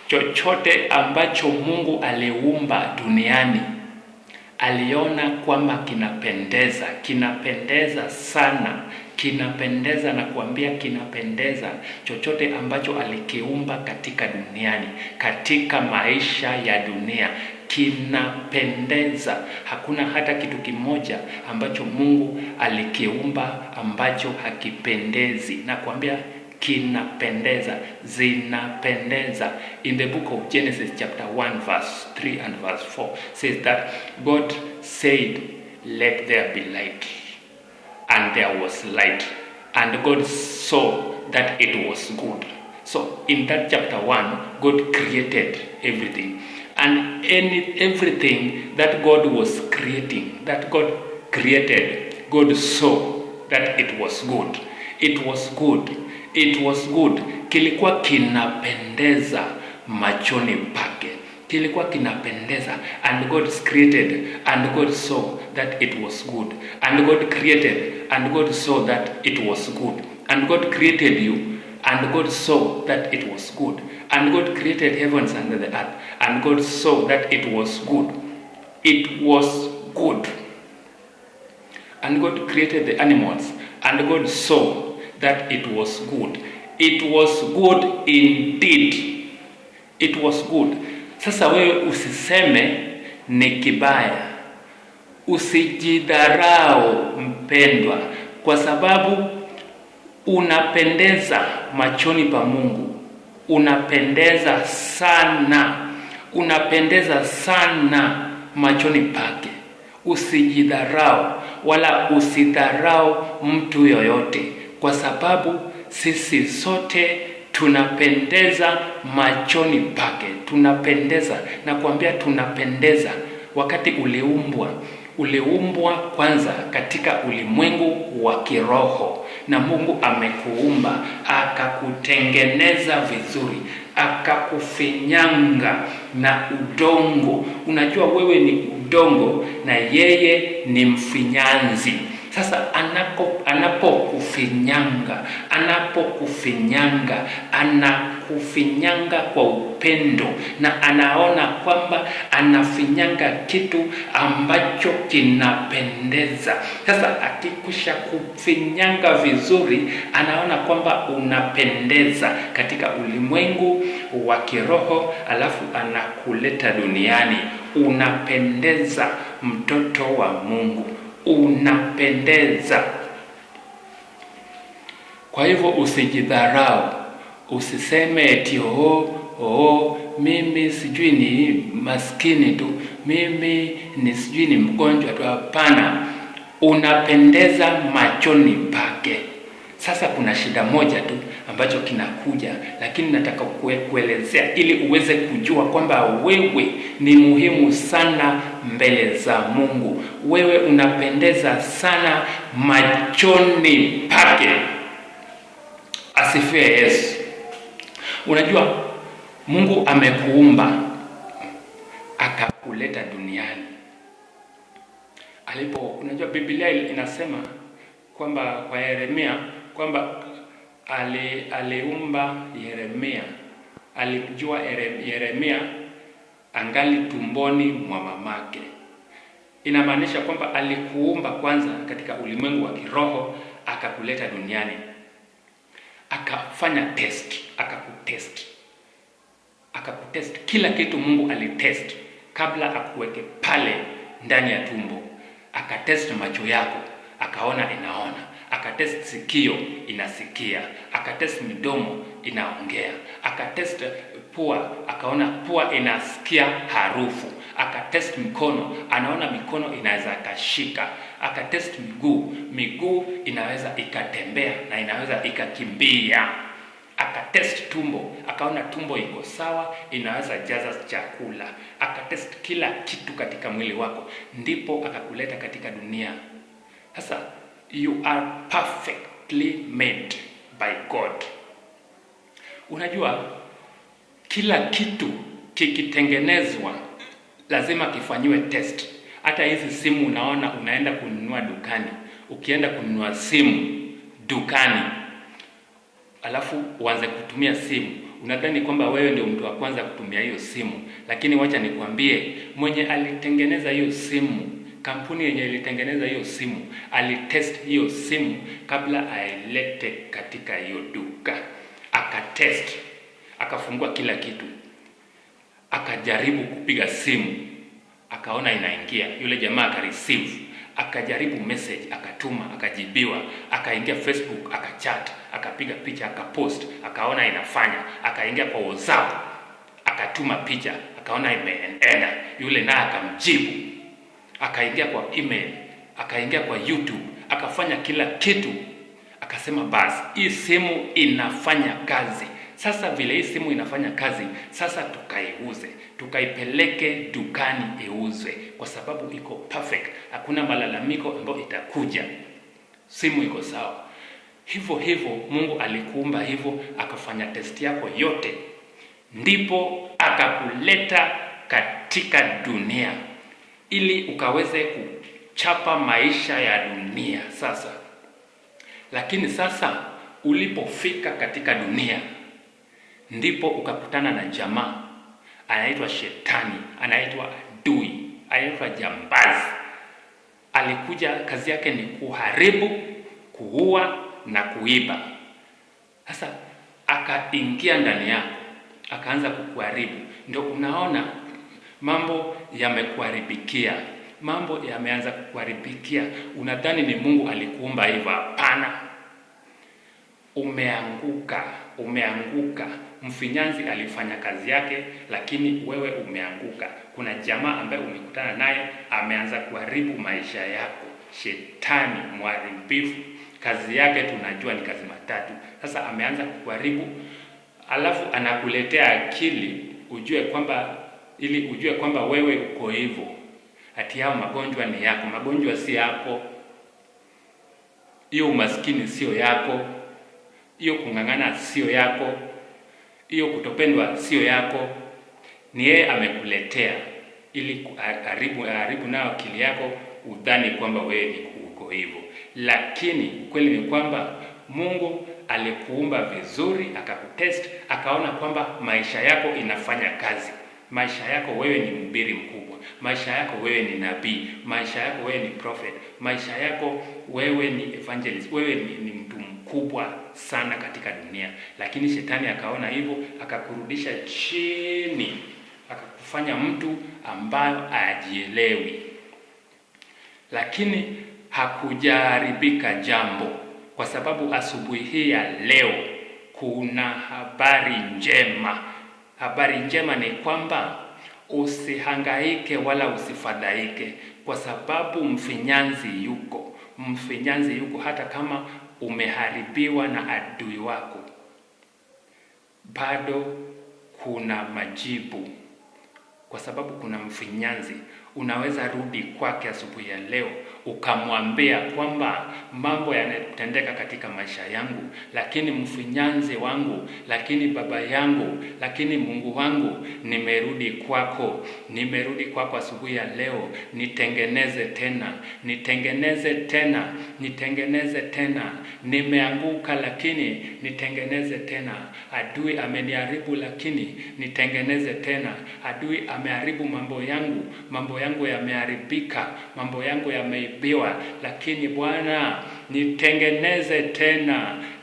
chochote ambacho Mungu aliumba duniani aliona kwamba kinapendeza sana, kinapendeza na kuambia kinapendeza. Chochote ambacho alikiumba katika duniani, katika maisha ya dunia, kinapendeza. Hakuna hata kitu kimoja ambacho Mungu alikiumba ambacho hakipendezi, na kuambia kinapendeza, zinapendeza. In the book of Genesis chapter 1 verse 3 and verse 4 says that God said, "Let there be light." And there was light. And God saw that it was good. So in that chapter 1, God created everything. And everything that God was creating, that God created, God saw that it was good. It was good. It was good. Kilikuwa kinapendeza machoni pake. Kilikuwa kinapendeza. And God created, and God saw that it was good. And God created, and God saw that it was good. And God created you, and God saw that it was good. And God created heavens and the earth, and God saw that it was good. It was good. And God created the animals, and God saw that it was good. It was good indeed. It was good. Sasa wewe usiseme ni kibaya. Usijidharau mpendwa, kwa sababu unapendeza machoni pa Mungu. Unapendeza sana. Unapendeza sana machoni pake. Usijidharau wala usidharau mtu yoyote, kwa sababu sisi sote tunapendeza machoni pake. Tunapendeza, na kuambia tunapendeza. Wakati uliumbwa kwanza katika ulimwengu wa kiroho, na Mungu amekuumba, akakutengeneza vizuri, akakufinyanga na udongo. Unajua wewe ni udongo na yeye ni mfinyanzi. Sasa anakufinyanga kwa upendo, na anaona kwamba anafinyanga kitu ambacho kinapendeza. Sasa akikusha kufinyanga vizuri, anaona kwamba unapendeza katika ulimwengu wa kiroho, alafu anakuleta duniani. Unapendeza mtoto wa Mungu. Unapendeza. Kwa hivyo usijidharau. Usiseme eti mimi sijui ni maskini tu, mimi ni sijui ni mgonjwa tu. Hapana. Unapendeza machoni pake. Sasa kuna shida moja tu ambacho kinakuja, lakini nataka kuelezea ili uweze kujua kwamba wewe ni muhimu sana mbele za Mungu. Wewe unapendeza sana machoni pake. Asifiwe Yesu. Unajua Mungu amekuumba, akakuleta duniani. Unajua Biblia inasema kwamba kwa Yeremia kwamba aliumba Yeremia. Alijua Yeremia angali tumboni mwa mamake. Inamaanisha kwamba alikuumba kwanza katika ulimwengu wa kiroho, akakuleta duniani. Akafanya test, akakutest. Kila kitu Mungu alitest kabla akuweke pale ndani ya tumbo. Akatest macho yako, akaona inaona. Akatest sikio, inasikia. Akatest midomo, inaongea. Akatest pua, akaona pua inasikia harufu. Akatest mikono, anaona mikono inaweza kashika. Akatest miguu inaweza ikatembea na inaweza ikakimbia. Akatest tumbo, akaona tumbo iko sawa, inaweza jaza chakula. Akatest kila kitu katika mwili wako, ndipo akakuleta katika dunia. Sasa you are perfectly made by God. Unajua kila kitu kikitengenezwa lazima kifanyiwe test. Hata hizi simu unaona unaenda kununua dukani. Ukienda kununua simu dukani, alafu uanze kutumia simu, unadhani kwamba wewe ndio mtu wa kwanza kutumia hiyo simu, lakini wacha nikwambie, mwenye alitengeneza hiyo simu, kampuni yenye ilitengeneza hiyo simu, alitest hiyo simu kabla ailete katika hiyo duka. Akatest, akafungua kila kitu, akajaribu kupiga simu, akaona inaingia. Yule jamaa akareceive, akajaribu message, akatuma, akajibiwa, akaingia Facebook, akachat, akapiga picha, akapost, akaona inafanya, akaingia kwa WhatsApp, akatuma picha, akaona imeenda. Yule naye akamjibu, akaingia kwa email, akaingia kwa YouTube, akafanya kila kitu. Akasema basi hii simu inafanya kazi. Sasa vile hii simu inafanya kazi, sasa tukaiuze, tukaipeleke dukani iuzwe, kwa sababu iko perfect, hakuna malalamiko ambayo itakuja, simu iko sawa. Hivyo Mungu alikuumba hivyo, akafanya test yako yote, ndipo akakuleta katika dunia ili ukaweze kuchapa maisha ya dunia sasa. Lakini sasa ulipofika katika dunia, ndipo ukakutana na jamaa anaitwa Shetani, anaitwa adui, anaitwa jambazi. Alikuja, kazi yake ni kuharibu, kuua na kuiba. Sasa akaingia ndani yako, akaanza kukuharibu. Ndio unaona mambo yamekuharibikia, mambo yameanza kukuharibikia. Unadhani ni Mungu alikuumba hivyo? Hapana. Umeanguka. Mfinyanzi alifanya kazi yake, lakini wewe umeanguka. Kuna jamaa ambaye umekutana naye ameanza kuharibu maisha yako. Shetani mharibifu, kazi yake tunajua ni kazi matatu. Sasa ameanza kuharibu, alafu anakuletea akili ujue kwamba wewe uko hivyo. Ati hao magonjwa ni yako. Magonjwa si yako. Hiyo umaskini sio yako. Hiyo kung'ang'ana sio yako. Hiyo kutopendwa sio yako. Ni yeye amekuletea ili haribu nao akili yako, udhani kwamba wewe ni uko hivyo. Lakini kweli ni kwamba Mungu alikuumba vizuri, akakutest, akaona kwamba maisha yako inafanya kazi. Maisha yako wewe ni mhubiri mkubwa. Maisha yako wewe ni nabii. Maisha yako wewe ni prophet. Maisha yako wewe ni evangelist. Wewe ni mtu mkubwa sana katika dunia. Lakini Shetani akaona hivyo, akakurudisha chini, akakufanya mtu ambaye hajielewi. Lakini hakujaribika jambo, kwa sababu asubuhi hii ya leo kuna habari njema. Habari njema ni kwamba usihangaike wala usifadhaike, kwa sababu mfinyanzi yuko hata kama umeharibiwa na adui wako, bado kuna majibu, kwa sababu kuna mfinyanzi. Unaweza rudi kwake asubuhi ya leo ukamwambia kwamba mambo yanatendeka katika maisha yangu, lakini mfinyanzi wangu, lakini baba yangu, lakini Mungu wangu, nimerudi kwako asubuhi ya leo. Nitengeneze tena. Nimeanguka, lakini nitengeneze tena. Adui ameniharibu, lakini nitengeneze tena. Adui ameharibu mambo yangu yameharibika, mambo yangu yameibiwa, lakini Bwana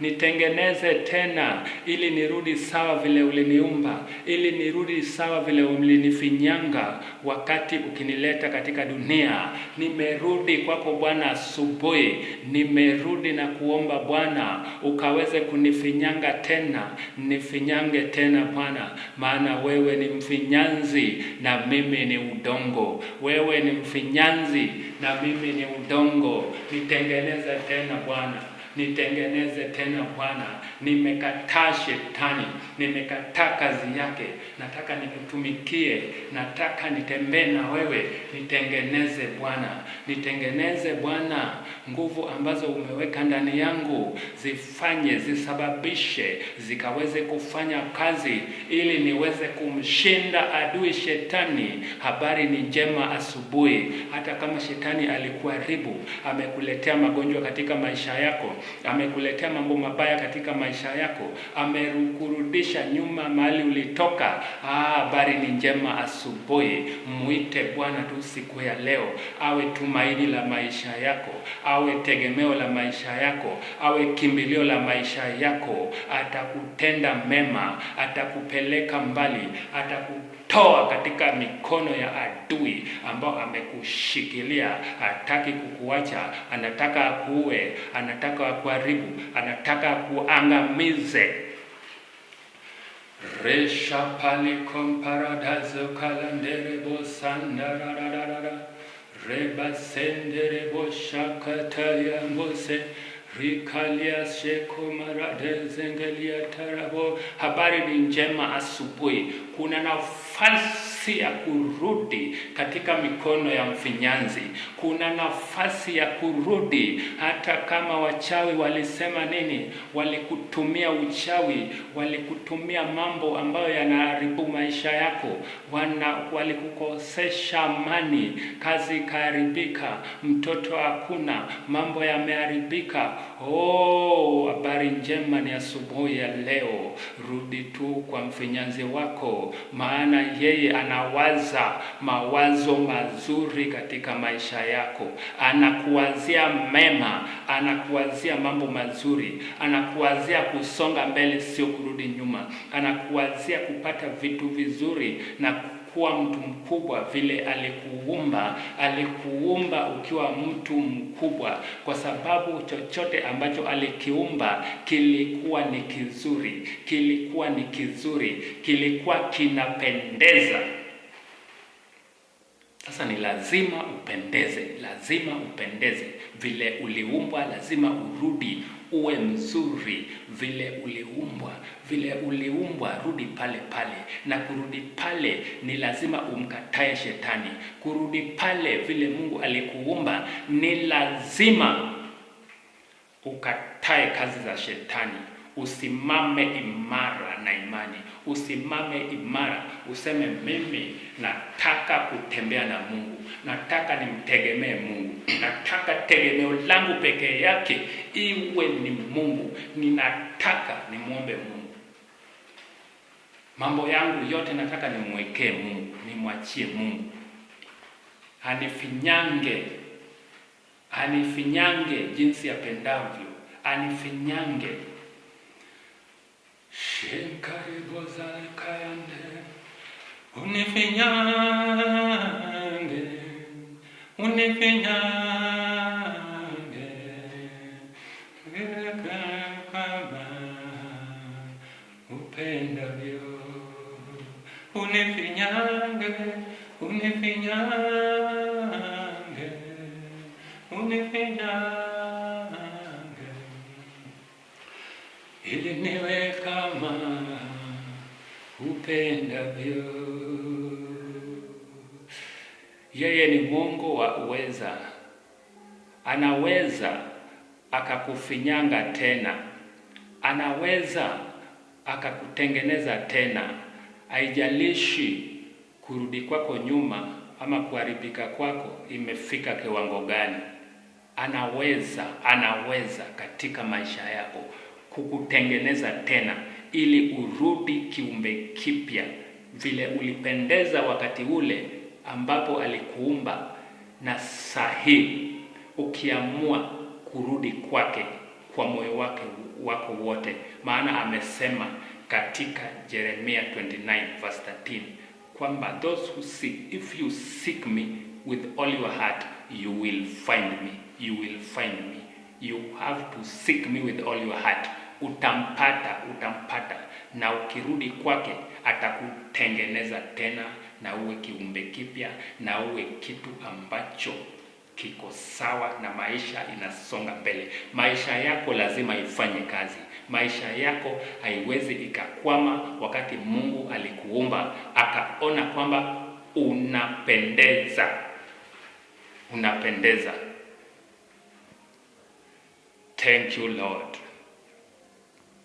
nitengeneze tena, ili nirudi sawa vile uliniumba, ili nirudi sawa vile ulinifinyanga wakati ukinileta katika dunia. Nimerudi kwako Bwana asubuhi, nimerudi na kuomba Bwana ukaweze kunifinyanga tena, nifinyange tena Bwana, maana wewe ni mfinyanzi na mimi ni udongo. Wewe ni mfinyanzi na mimi ni udongo. Nitengeneze tena Bwana. Nimekataa Shetani, nimekataa kazi yake. Nataka nikutumikie, nataka nitembee na wewe. Nitengeneze Bwana. Nguvu ambazo umeweka ndani yangu zisababishe zikaweze kufanya kazi, ili niweze kumshinda adui Shetani. Habari ni njema asubuhi. Hata kama Shetani alikuharibu, amekuletea magonjwa katika maisha yako, amekuletea mambo mabaya katika maisha yako, amekurudisha nyuma mahali ulitoka, habari ni njema asubuhi. Muite Bwana tu siku ya leo, awe tumaini la maisha yako, awe tegemeo la maisha yako, awe kimbilio la maisha yako. Atakutenda mema, atakupeleka mbali, atakutoa katika mikono ya adui ambao amekushikilia. Hataki kukuacha, anataka akuue, anataka akuharibu, anataka kuangamize. Resha pali komparadazo kalandere bosandarararara reba sendere boshakataya mbose rikalia sheko marade zengelia tarabo. Habari ni njema asubuhi. Kuna nafasi ya kurudi katika mikono ya mfinyanzi. Kuna nafasi ya kurudi, hata kama wachawi walisema nini, walikutumia uchawi, walikutumia mambo ambayo yanaharibu maisha yako, walikukosesha amani, kazi ikaharibika, mtoto hakuna, mambo yameharibika. Habari njema ni asubuhi ya leo. Rudi tu kwa mfinyanzi wako, maana yeye anawaza mawazo mazuri katika maisha yako. Anakuwazia mema, anakuwazia mambo mazuri, anakuwazia kusonga mbele, sio kurudi nyuma. Anakuwazia kupata vitu vizuri na kuwa mtu mkubwa vile alikuumba ukiwa mtu mkubwa, kwa sababu chochote ambacho alikiumba kilikuwa ni kizuri, kilikuwa kinapendeza. Sasa ni lazima upendeze vile uliumbwa. Lazima urudi uwe mzuri vile uliumbwa, rudi pale pale. Na kurudi pale ni lazima umkatae shetani. Kurudi pale vile Mungu alikuumba ni lazima ukatae kazi za shetani. Usimame imara na imani. Usimame imara, useme mimi nataka kutembea na Mungu, nataka nimtegemee Mungu, nataka tegemeo langu pekee yake iwe ni Mungu, ninataka nimwombe Mungu, mambo yangu yote nataka nimwekee Mungu, nimwachie Mungu anifinyange jinsi apendavyo, anifinyange. Shenkaribo zalkayande unifinyange kama upendavyo, unifinyange ili niwe kama upendavyo. Yeye ni Mungu wa uweza. Anaweza akakufinyanga tena, anaweza akakutengeneza tena. Haijalishi kurudi kwako nyuma ama kuharibika kwako imefika kiwango gani, anaweza katika maisha yako kukutengeneza tena ili urudi kiumbe kipya vile ulipendeza wakati ule ambapo alikuumba. Na sahihi ukiamua kurudi kwake kwa moyo wako wote, maana amesema katika Jeremia 29 verse 13 kwamba those who seek, if you seek me with all your heart you will find me. You have to seek me with all your heart. Utampata, na ukirudi kwake atakutengeneza tena na uwe kiumbe kipya, na uwe kitu ambacho kiko sawa, na maisha inasonga mbele. Maisha yako lazima ifanye kazi. Maisha yako haiwezi ikakwama wakati Mungu alikuumba akaona kwamba unapendeza. Thank you Lord.